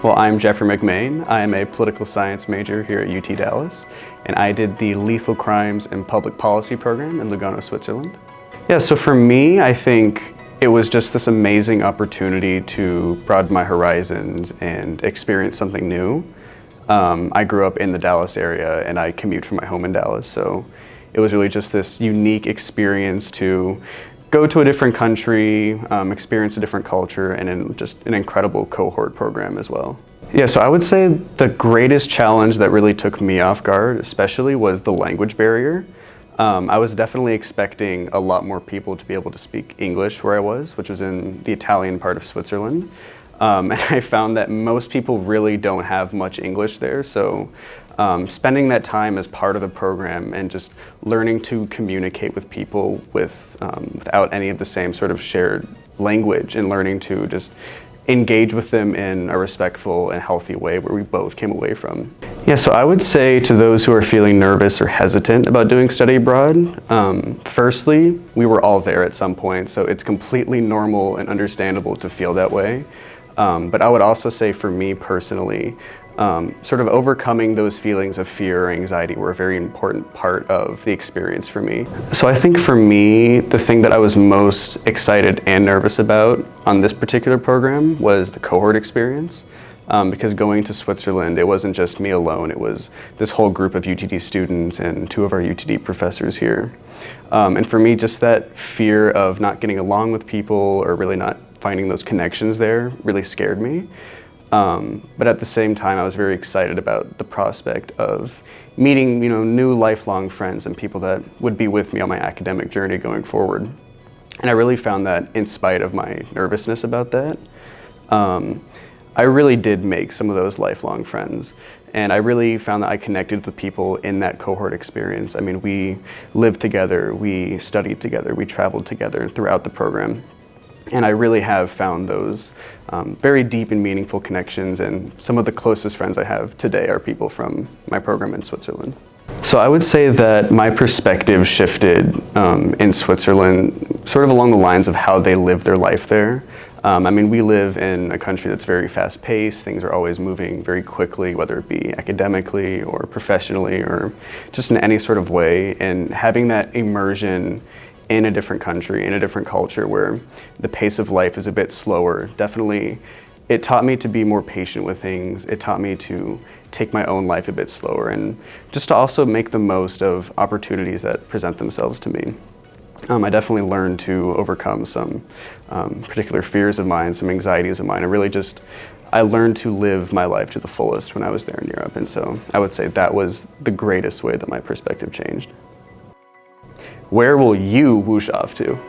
Well, I'm Geoffrey McMain. I am a political science major here at UT Dallas, and I did the Lethal Crimes and Public Policy program in Lugano, Switzerland. Yeah, so for me, I think it was just this amazing opportunity to broaden my horizons and experience something new. I grew up in the Dallas area and I commute from my home in Dallas, so it was really just this unique experience to go to a different country, experience a different culture, and just an incredible cohort program as well. Yeah, so I would say the greatest challenge that really took me off guard, especially, was the language barrier. I was definitely expecting a lot more people to be able to speak English where I was, which was in the Italian part of Switzerland. And I found that most people really don't have much English there, so spending that time as part of the program and just learning to communicate with people without any of the same sort of shared language, and learning to just engage with them in a respectful and healthy way where we both came away from. Yeah, so I would say to those who are feeling nervous or hesitant about doing study abroad, firstly, we were all there at some point, so it's completely normal and understandable to feel that way. But I would also say, for me personally, sort of overcoming those feelings of fear or anxiety were a very important part of the experience for me. So I think for me, the thing that I was most excited and nervous about on this particular program was the cohort experience. Because going to Switzerland, it wasn't just me alone, it was this whole group of UTD students and two of our UTD professors here. And for me, just that fear of not getting along with people or really not finding those connections there really scared me. But at the same time, I was very excited about the prospect of meeting, new lifelong friends and people that would be with me on my academic journey going forward. And I really found that, in spite of my nervousness about that, I really did make some of those lifelong friends. And I really found that I connected with the people in that cohort experience. I mean, we lived together, we studied together, we traveled together throughout the program. And I really have found those very deep and meaningful connections, and some of the closest friends I have today are people from my program in Switzerland. So I would say that my perspective shifted in Switzerland sort of along the lines of how they live their life there. I mean, we live in a country that's very fast-paced. Things are always moving very quickly, whether it be academically or professionally or just in any sort of way. And having that immersion in a different country, in a different culture where the pace of life is a bit slower, definitely it taught me to be more patient with things. It taught me to take my own life a bit slower and just to also make the most of opportunities that present themselves to me. I definitely learned to overcome some particular fears of mine, some anxieties of mine, and really I learned to live my life to the fullest when I was there in Europe. And so I would say that was the greatest way that my perspective changed. Where will you whoosh off to?